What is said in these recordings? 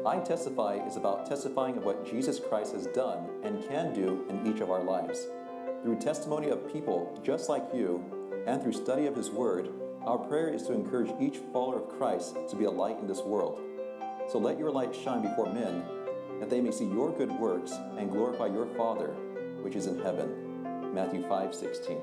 iTestify is about testifying of what Jesus Christ has done and can do in each of our lives. Through testimony of people just like you, and through study of His Word, our prayer is to encourage each follower of Christ to be a light in this world. So let your light shine before men, that they may see your good works and glorify your Father, which is in heaven. Matthew 5:16.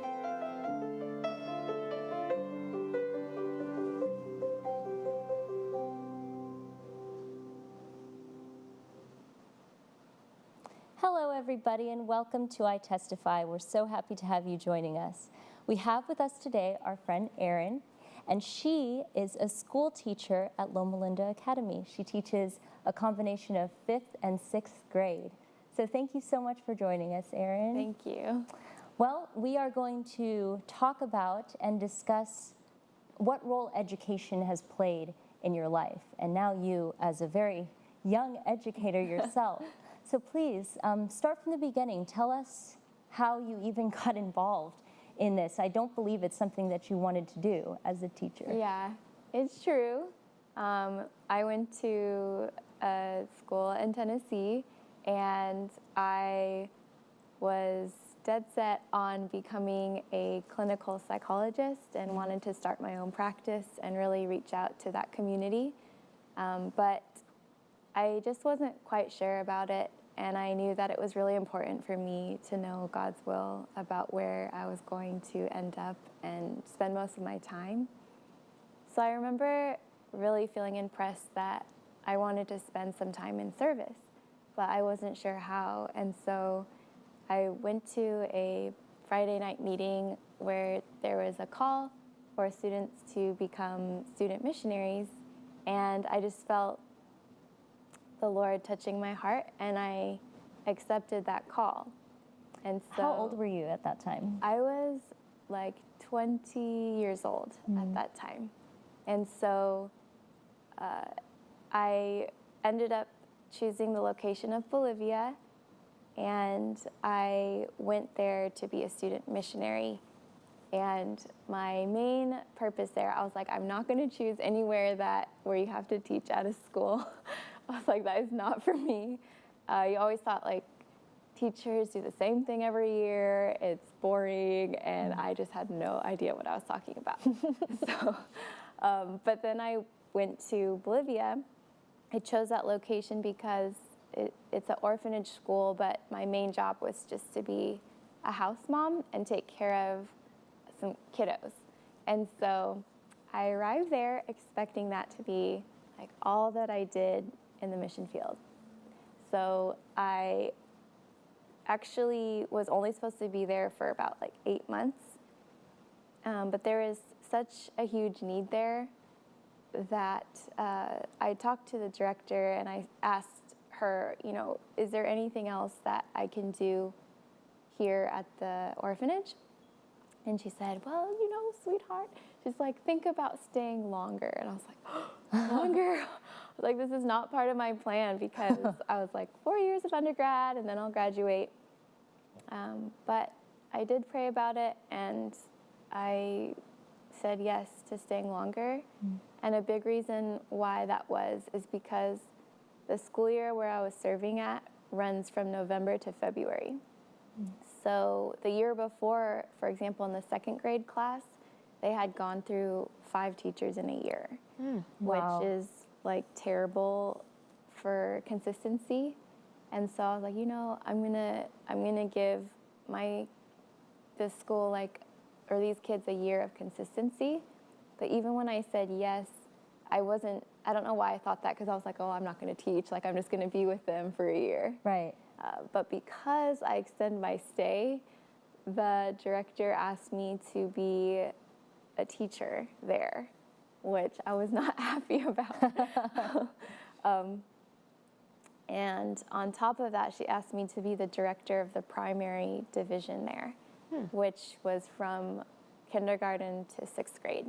Hello, everybody, and welcome to iTestify. We're so happy to have you joining us. We have with us today our friend Erin, and she is a school teacher at Loma Linda Academy. She teaches a combination of 5th and 6th grade. So thank you so much for joining us, Erin. Thank you. Well, we are going to talk about and discuss what role education has played in your life, and now you as a very young educator yourself. So please, start from the beginning. Tell us how you even got involved in this. I don't believe it's something that you wanted to do as a teacher. Yeah, it's true. I went to a school in Tennessee, and I was dead set on becoming a clinical psychologist and wanted to start my own practice and really reach out to that community. But I just wasn't quite sure about it, and I knew that it was really important for me to know God's will about where I was going to end up and spend most of my time. So I remember really feeling impressed that I wanted to spend some time in service, but I wasn't sure how, and so I went to a Friday night meeting where there was a call for students to become student missionaries, and I just felt the Lord touching my heart, and I accepted that call. And so, how old were you at that time? I was like 20 years old at that time. And so I ended up choosing the location of Bolivia, and I went there to be a student missionary. And my main purpose there, I was like, I'm not going to choose anywhere where you have to teach at a school. I was like, that is not for me. You always thought like teachers do the same thing every year. It's boring, and I just had no idea what I was talking about. So, but then I went to Bolivia. I chose that location because it's an orphanage school, but my main job was just to be a house mom and take care of some kiddos. And so I arrived there expecting that to be like all that I did in the mission field. So I actually was only supposed to be there for about like 8 months, but there is such a huge need there that I talked to the director and I asked her, is there anything else that I can do here at the orphanage? And she said, well, sweetheart, she's like, think about staying longer. And I was like, longer? I was like, this is not part of my plan, because I was like 4 years of undergrad and then I'll graduate. But I did pray about it, and I said yes to staying longer. And a big reason why that is because the school year where I was serving at runs from November to February. So the year before, for example, in the 2nd grade class, they had gone through 5 teachers in a year, Wow. which is like terrible for consistency. And so I was like, I'm gonna give this school or these kids a year of consistency. But even when I said yes, I don't know why I thought that, because I was like, oh, I'm not gonna teach, I'm just gonna be with them for a year. Right. But because I extend my stay, the director asked me to be a teacher there, which I was not happy about. And on top of that, she asked me to be the director of the primary division there, which was from kindergarten to 6th grade.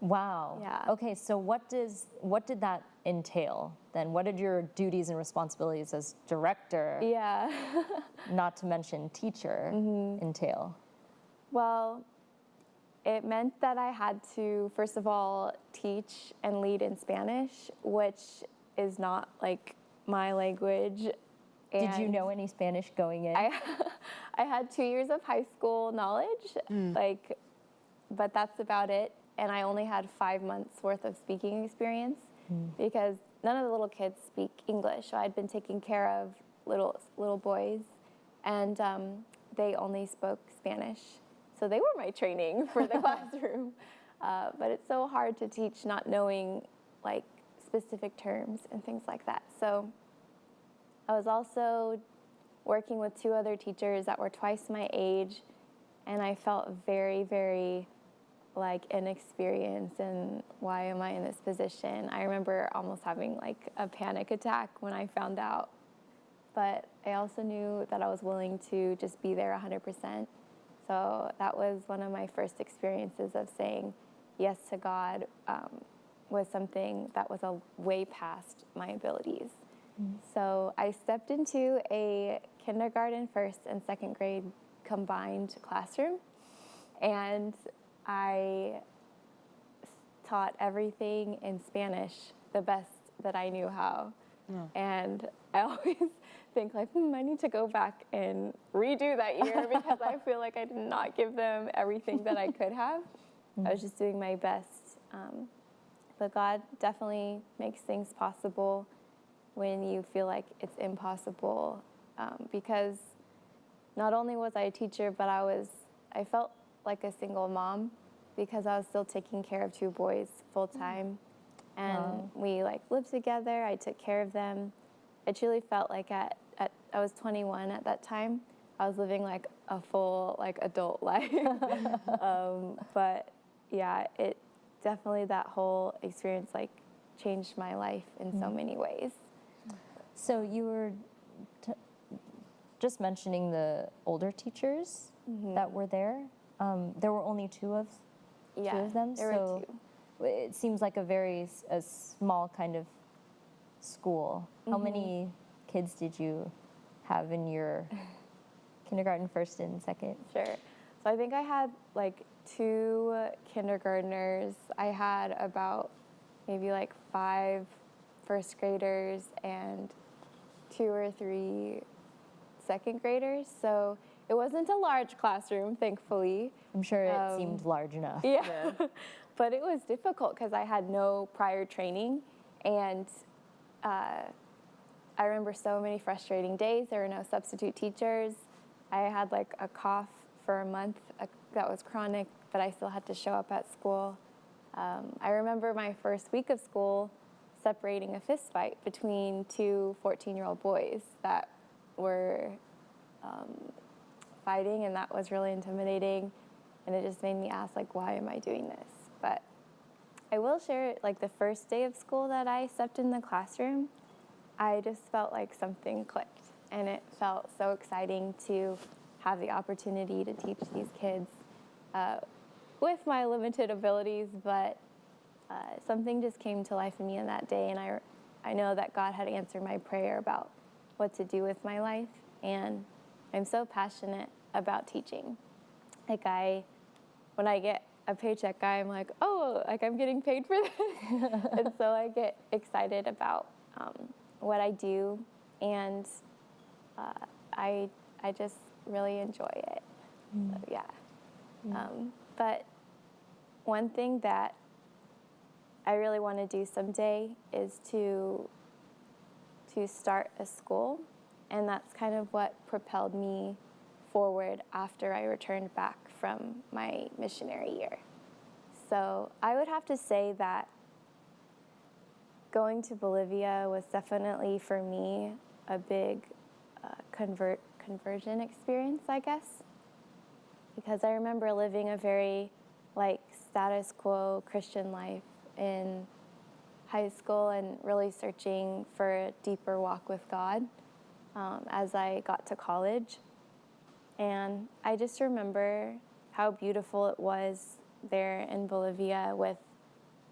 Wow. Yeah. Okay, so what did that entail then? What did your duties and responsibilities as director, not to mention teacher, entail? Well, it meant that I had to, first of all, teach and lead in Spanish, which is not like my language. Did you know any Spanish going in? I had 2 years of high school knowledge, but that's about it. And I only had 5 months worth of speaking experience because none of the little kids speak English. So I'd been taking care of little boys, and they only spoke Spanish. So they were my training for the classroom. But it's so hard to teach not knowing like specific terms and things like that. So I was also working with 2 other teachers that were twice my age, and I felt very, very like inexperienced and why am I in this position? I remember almost having like a panic attack when I found out. But I also knew that I was willing to just be there 100%. So that was one of my first experiences of saying yes to God, was something that was a way past my abilities. So I stepped into a kindergarten, first and second grade combined classroom, and I taught everything in Spanish the best that I knew how. And I always think like, I need to go back and redo that year because I feel like I did not give them everything that I could have. I was just doing my best. But God definitely makes things possible when you feel like it's impossible, because not only was I a teacher, but I felt like a single mom because I was still taking care of 2 boys full time. And we like lived together. I took care of them. I truly felt like I was 21 at that time. I was living like a full like adult life. But yeah, it definitely, that whole experience like changed my life in so many ways. So you were just mentioning the older teachers that were there. There were only two of them. There were 2. It seems like a small kind of school. How many kids did you have in your kindergarten, first and second? Sure. So I think I had like 2 kindergartners. I had about maybe like 5 first graders and 2 or 3 second graders. So it wasn't a large classroom, thankfully. I'm sure it seemed large enough. Yeah. But it was difficult because I had no prior training, and I remember so many frustrating days. There were no substitute teachers. I had like a cough for a month that was chronic, but I still had to show up at school. I remember my first week of school separating a fist fight between 2 14-year-old boys that were fighting, and that was really intimidating, and it just made me ask, like, why am I doing this? But I will share, like, the first day of school that I stepped in the classroom, I just felt like something clicked, and it felt so exciting to have the opportunity to teach these kids with my limited abilities, but something just came to life in me on that day, and I know that God had answered my prayer about what to do with my life, and I'm so passionate about teaching. Like, when I get a paycheck, I'm like, oh, like I'm getting paid for this. And so I get excited about what I do, and I just really enjoy it. So, yeah. But one thing that I really want to do someday is to start a school, and that's kind of what propelled me forward after I returned back from my missionary year. So I would have to say that going to Bolivia was definitely, for me, a big conversion experience, I guess, because I remember living a very like status quo Christian life in high school and really searching for a deeper walk with God as I got to college. And I just remember how beautiful it was there in Bolivia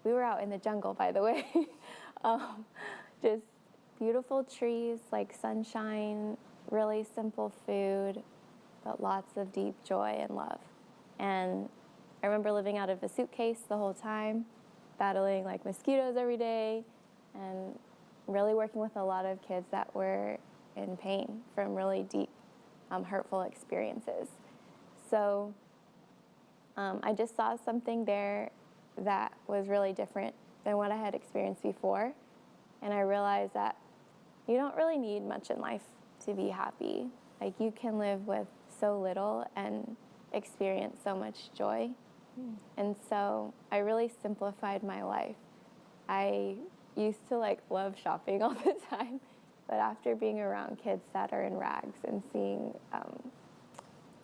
we were out in the jungle, by the way, just beautiful trees, like sunshine, really simple food, but lots of deep joy and love. And I remember living out of a suitcase the whole time, battling like mosquitoes every day, and really working with a lot of kids that were in pain from really deep, hurtful experiences. So I just saw something there that was really different than what I had experienced before. And I realized that you don't really need much in life to be happy. Like, you can live with so little and experience so much joy. And so I really simplified my life. I used to love shopping all the time, but after being around kids that are in rags and seeing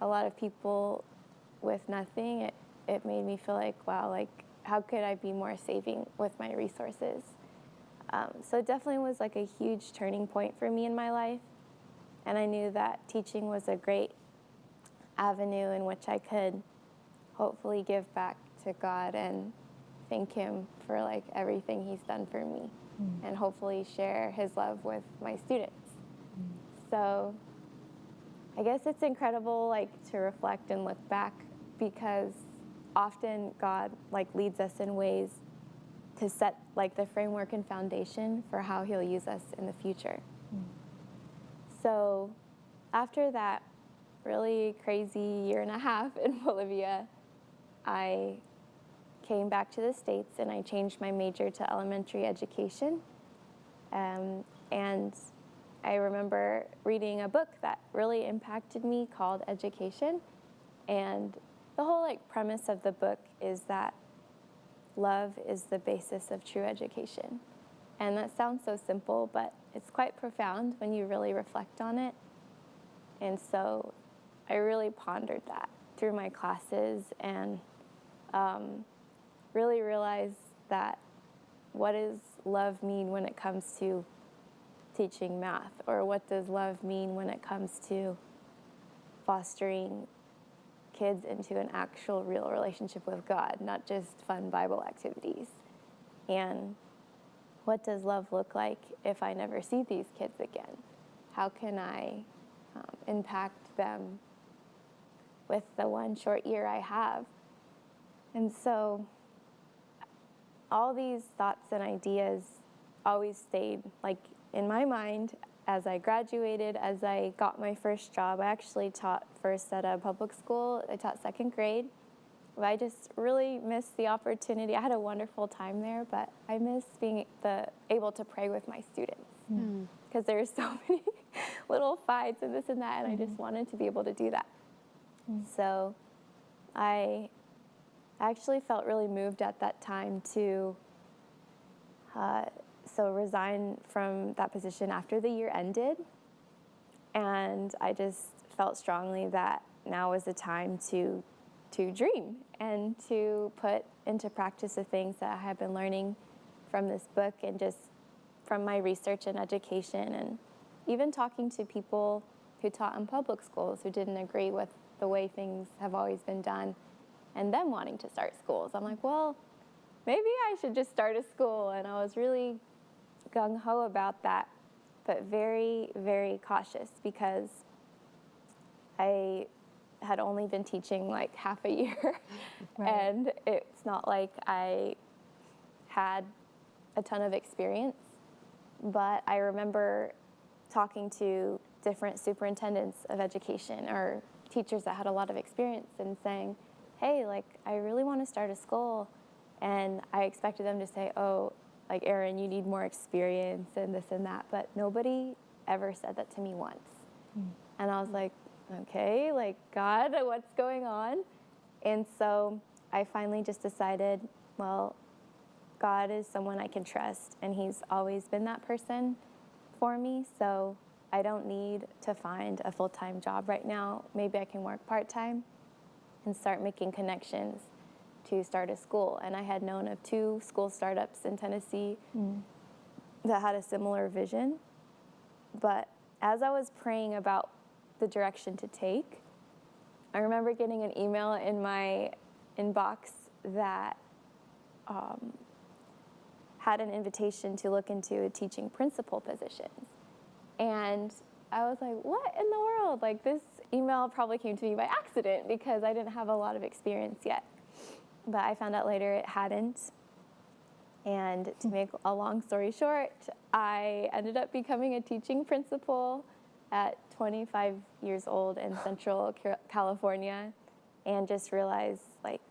a lot of people with nothing, it made me feel like, wow, how could I be more saving with my resources? So it definitely was a huge turning point for me in my life. And I knew that teaching was a great avenue in which I could hopefully give back to God and thank Him for everything He's done for me, and hopefully share His love with my students. So I guess it's incredible to reflect and look back, because often God leads us in ways to set the framework and foundation for how He'll use us in the future. So after that really crazy year and a half in Bolivia, I came back to the States and I changed my major to elementary education. And I remember reading a book that really impacted me called Education. And the whole premise of the book is that love is the basis of true education. And that sounds so simple, but it's quite profound when you really reflect on it. And so I really pondered that through my classes and really realized that what does love mean when it comes to teaching math? Or what does love mean when it comes to fostering kids into an actual real relationship with God, not just fun Bible activities? And what does love look like if I never see these kids again? How can I impact them with the one short year I have? And so all these thoughts and ideas always stayed in my mind as I graduated, as I got my first job. I actually taught first at a public school. I taught second grade. But I just really missed the opportunity. I had a wonderful time there, but I missed being able to pray with my students, because there were so many little fights and this and that, and I just wanted to be able to do that. So I actually felt really moved at that time to resign from that position after the year ended. And I just felt strongly that now was the time to dream and to put into practice the things that I have been learning from this book and just from my research and education, and even talking to people who taught in public schools who didn't agree with the way things have always been done, and them wanting to start schools. I'm like, well, maybe I should just start a school. And I was really gung-ho about that, but very, very cautious, because I had only been teaching half a year. Right. And it's not like I had a ton of experience. But I remember talking to different superintendents of education or teachers that had a lot of experience and saying, hey, I really want to start a school. And I expected them to say, oh, Erin, you need more experience and this and that. But nobody ever said that to me once. And I was like, okay, God, what's going on? And so I finally just decided, well, God is someone I can trust, and He's always been that person for me. So I don't need to find a full-time job right now. Maybe I can work part-time and start making connections to start a school. And I had known of 2 school startups in Tennessee that had a similar vision. But as I was praying about the direction to take, I remember getting an email in my inbox that had an invitation to look into a teaching principal position. And I was like, what in the world? This email probably came to me by accident, because I didn't have a lot of experience yet. But I found out later it hadn't. And to make a long story short, I ended up becoming a teaching principal at 25 years old in Central California, and just realized like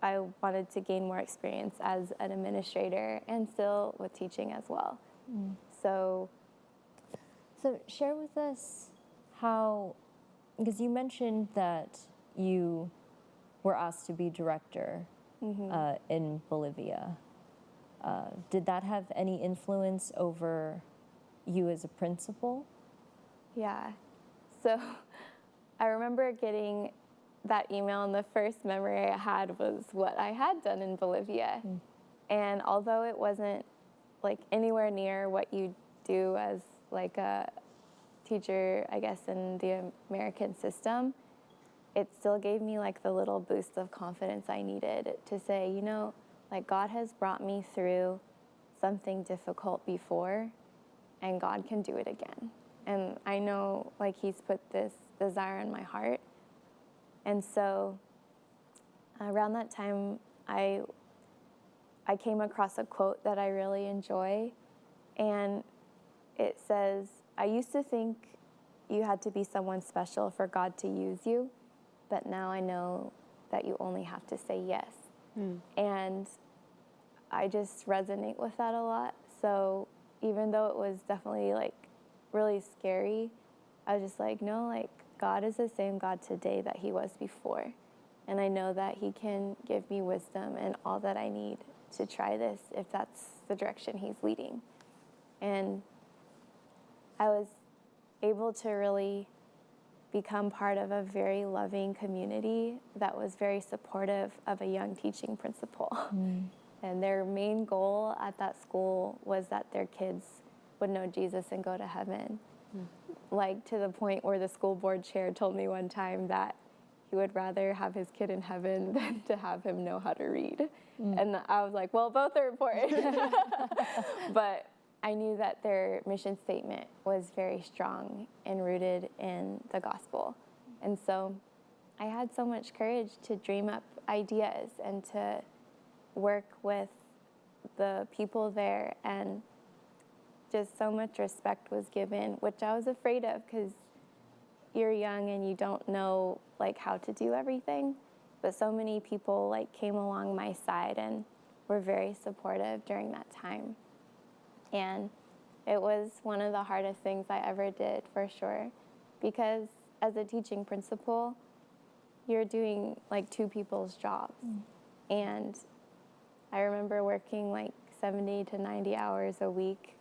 I wanted to gain more experience as an administrator and still with teaching as well. So share with us how, because you mentioned that you were asked to be director in Bolivia. Did that have any influence over you as a principal? Yeah. So I remember getting that email, and the first memory I had was what I had done in Bolivia. And although it wasn't like anywhere near what you do as like a teacher, I guess, in the American system, it still gave me like the little boost of confidence I needed to say, you know, like God has brought me through something difficult before, and God can do it again. And I know like He's put this desire in my heart. And so around that time, I came across a quote that I really enjoy. And it says, I used to think you had to be someone special for God to use you, but now I know that you only have to say yes. And I just resonate with that a lot. So even though it was definitely like really scary, I was just like, no, like God is the same God today that He was before. And I know that He can give me wisdom and all that I need to try this if that's the direction He's leading. And I was able to really become part of a very loving community that was very supportive of a young teaching principal. And their main goal at that school was that their kids would know Jesus and go to heaven. Like to the point where the school board chair told me one time that he would rather have his kid in heaven than to have him know how to read. And I was like, well, both are important. But I knew that their mission statement was very strong and rooted in the gospel. And so I had so much courage to dream up ideas and to work with the people there, and just so much respect was given, which I was afraid of because you're young and you don't know like how to do everything. But so many people like came along my side and were very supportive during that time. And it was one of the hardest things I ever did, for sure, because as a teaching principal, you're doing like two people's jobs. And I remember working like 70 to 90 hours a week,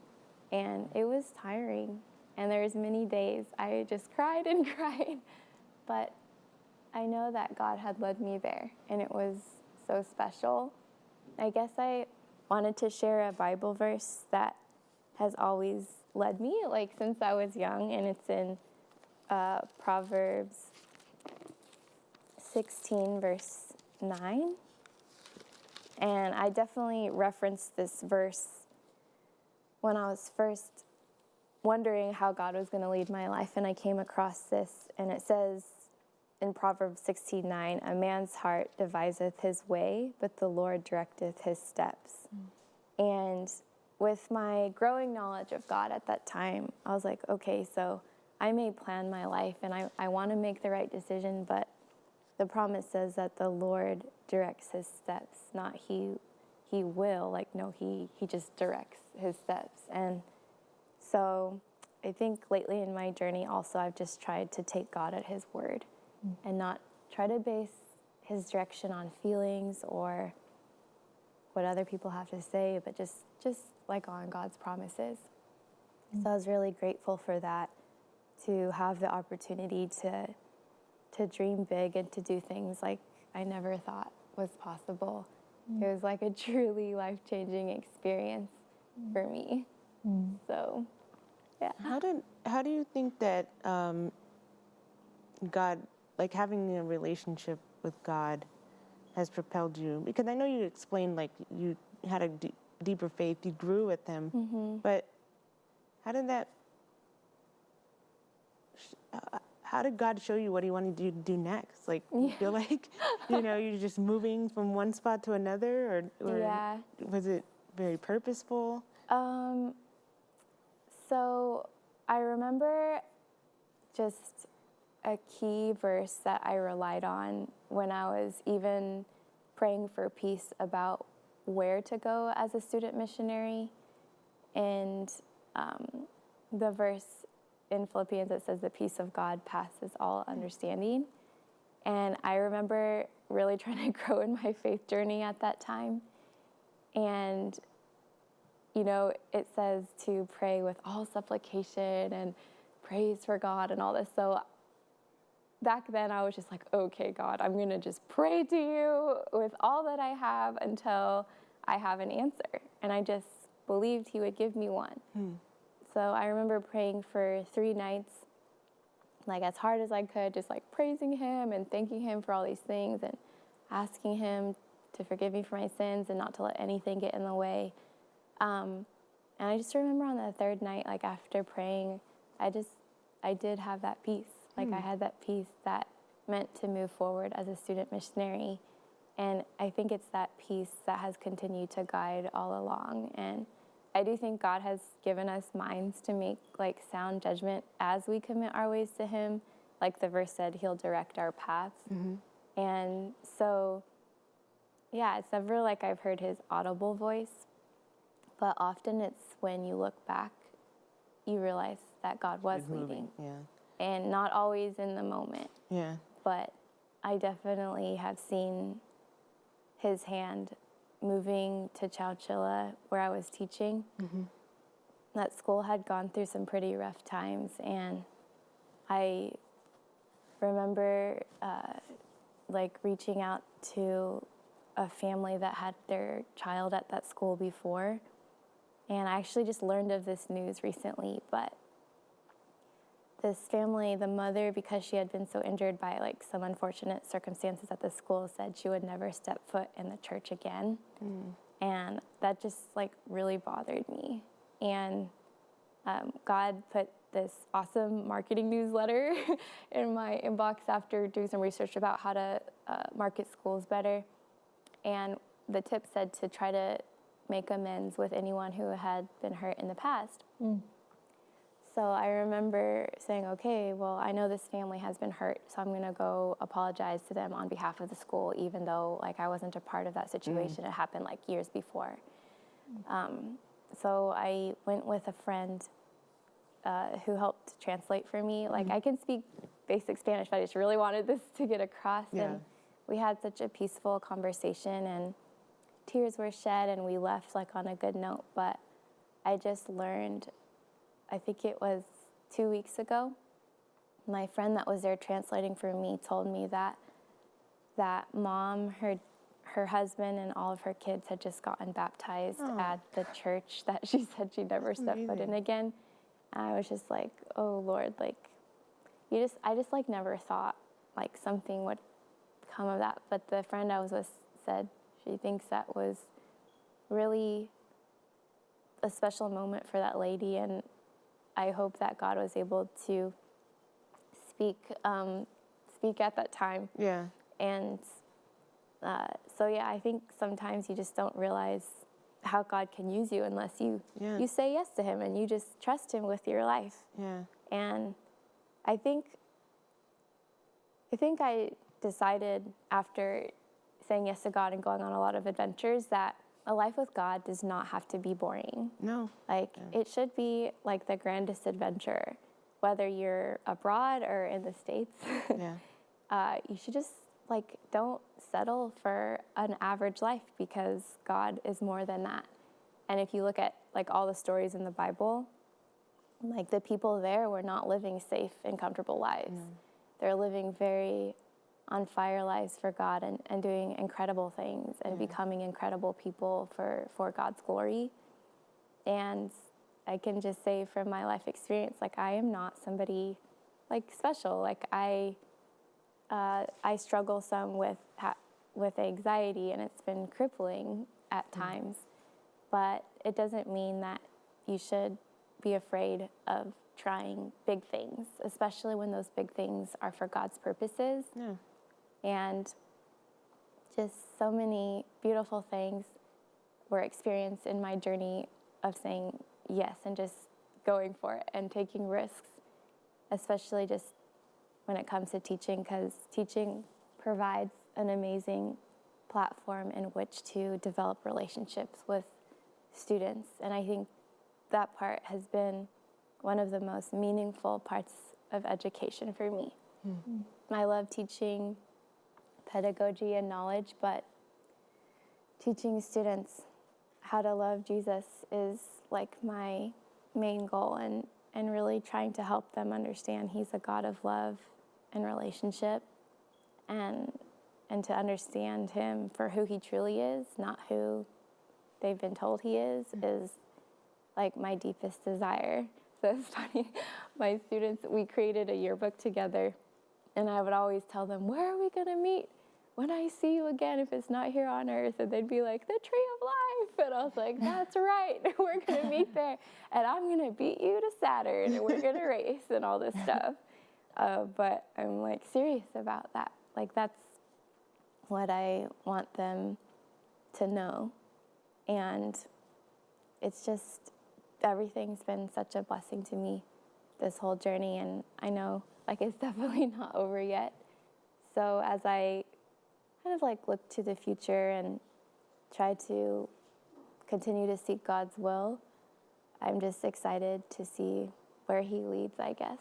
and it was tiring. And there was many days I just cried and cried, but I know that God had led me there, and it was so special. I guess I wanted to share a Bible verse that has always led me, like since I was young, and it's in Proverbs 16, verse 9. And I definitely referenced this verse when I was first wondering how God was going to lead my life, and I came across this, and it says in Proverbs 16:9, a man's heart deviseth his way, but the Lord directeth his steps. And with my growing knowledge of God at that time, I was like, okay, so I may plan my life, and I want to make the right decision, but the promise says that the Lord directs his steps, not he will, like, no, he just directs his steps. And so I think lately in my journey also, I've just tried to take God at his word and not try to base his direction on feelings or what other people have to say, but just like on God's promises. So I was really grateful for that, to have the opportunity to dream big and to do things like I never thought was possible. It was like a truly life-changing experience for me. So, yeah. How do you think that God, like having a relationship with God, has propelled you? Because I know you explained like you had a deeper faith, you grew with Him, but how did that? How did God show you what He wanted you to do next? Like, you feel like, you're just moving from one spot to another, or Yeah. was it very purposeful? So I remember just a key verse that I relied on when I was even praying for peace about where to go as a student missionary. And the verse in Philippians that says the peace of God passes all understanding. And I remember really trying to grow in my faith journey at that time. And, you know, it says to pray with all supplication and praise for God and all this. So back then I was just like, okay, God, I'm going to just pray to you with all that I have until I have an answer. And I just believed he would give me one. So I remember praying for 3 nights, like as hard as I could, just like praising him and thanking him for all these things and asking him to forgive me for my sins and not to let anything get in the way. And I just remember on the 3rd night, like after praying, I did have that peace. Like I had that peace that meant to move forward as a student missionary. And I think it's that peace that has continued to guide all along. And I do think God has given us minds to make like sound judgment as we commit our ways to him. Like the verse said, he'll direct our paths. And so, yeah, it's never like I've heard his audible voice, but often it's when you look back, you realize that God was leading. And not always in the moment. But I definitely have seen his hand moving to Chowchilla, where I was teaching. That school had gone through some pretty rough times, and I remember like reaching out to a family that had their child at that school before, and I actually just learned of this news recently, but this family, the mother, because she had been so injured by like some unfortunate circumstances at the school, said she would never step foot in the church again. And that just like really bothered me. And God put this awesome marketing newsletter in my inbox after doing some research about how to market schools better. And the tip said to try to make amends with anyone who had been hurt in the past. So I remember saying, okay, well, I know this family has been hurt, so I'm going to go apologize to them on behalf of the school, even though like I wasn't a part of that situation. It happened like years before. So I went with a friend who helped translate for me. Like I can speak basic Spanish, but I just really wanted this to get across. And we had such a peaceful conversation, and tears were shed, and we left like on a good note. But I just learned, I think it was 2 weeks ago, my friend that was there translating for me told me that mom, her husband and all of her kids had just gotten baptized at the church that she said she'd never step foot in again. And I was just like, oh Lord, like I just like never thought like something would come of that. But the friend I was with said she thinks that was really a special moment for that lady, and I hope that God was able to speak at that time. And so yeah, I think sometimes you just don't realize how God can use you unless you say yes to him and you just trust him with your life. And I think I decided after saying yes to God and going on a lot of adventures that a life with God does not have to be boring. It should be like the grandest adventure, whether you're abroad or in the States. You should just like don't settle for an average life, because God is more than that. And if you look at like all the stories in the Bible, like the people there were not living safe and comfortable lives. They're living very on fire lives for God and doing incredible things and becoming incredible people for God's glory. And I can just say from my life experience, like I am not somebody like special. Like I struggle some with anxiety, and it's been crippling at times. But it doesn't mean that you should be afraid of trying big things, especially when those big things are for God's purposes. And just so many beautiful things were experienced in my journey of saying yes and just going for it and taking risks, especially just when it comes to teaching, because teaching provides an amazing platform in which to develop relationships with students. And I think that part has been one of the most meaningful parts of education for me. Mm-hmm. I love teaching pedagogy and knowledge, but teaching students how to love Jesus is like my main goal, and really trying to help them understand he's a God of love and relationship, and to understand him for who he truly is, not who they've been told he is like my deepest desire. So it's funny, my students, we created a yearbook together, and I would always tell them, where are we gonna meet when I see you again if it's not here on earth? And they'd be like, the tree of life. And I was like, that's right, we're gonna meet there, and I'm gonna beat you to Saturn, and we're gonna race and all this stuff. But I'm like serious about that. Like that's what I want them to know. And it's just, everything's been such a blessing to me this whole journey, and I know like it's definitely not over yet. So as I kind of like look to the future and try to continue to seek God's will, I'm just excited to see where he leads, I guess.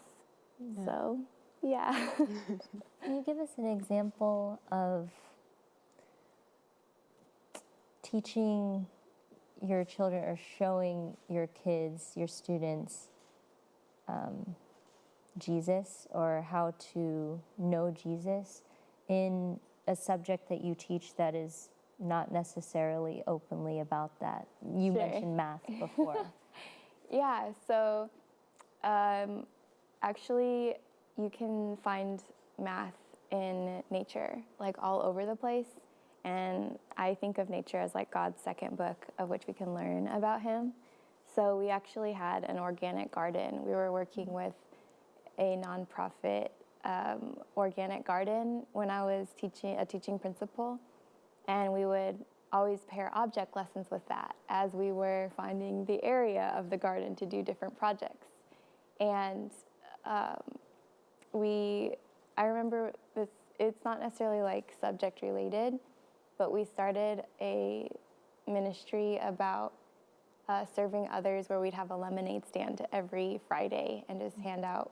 Yeah. So, yeah. Can you give us an example of teaching your children or showing your kids, your students, Jesus, or how to know Jesus in a subject that you teach that is not necessarily openly about that? You mentioned math before. Yeah, so actually you can find math in nature, like all over the place. And I think of nature as like God's second book of which we can learn about him. So we actually had an organic garden. We were working with a nonprofit organic garden when I was a teaching principal. And we would always pair object lessons with that as we were finding the area of the garden to do different projects. And I remember this, it's not necessarily like subject related, but we started a ministry about serving others, where we'd have a lemonade stand every Friday and just hand out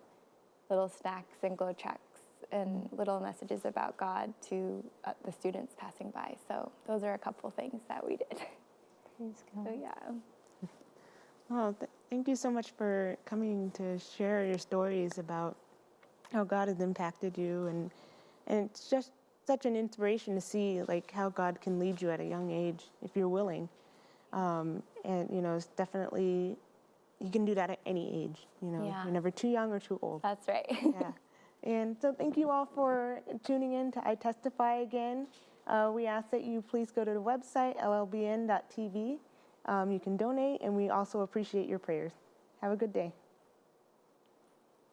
little snacks and glow tracts and little messages about God to the students passing by. So those are a couple things that we did. Praise God. So yeah. Well, thank you so much for coming to share your stories about how God has impacted you, and it's just such an inspiration to see like how God can lead you at a young age if you're willing. And you know, it's definitely, you can do that at any age. You know, Yeah. You're never too young or too old. That's right. Yeah. And so thank you all for tuning in to iTestify again. We ask that you please go to the website, LLBN.tv. You can donate, and we also appreciate your prayers. Have a good day.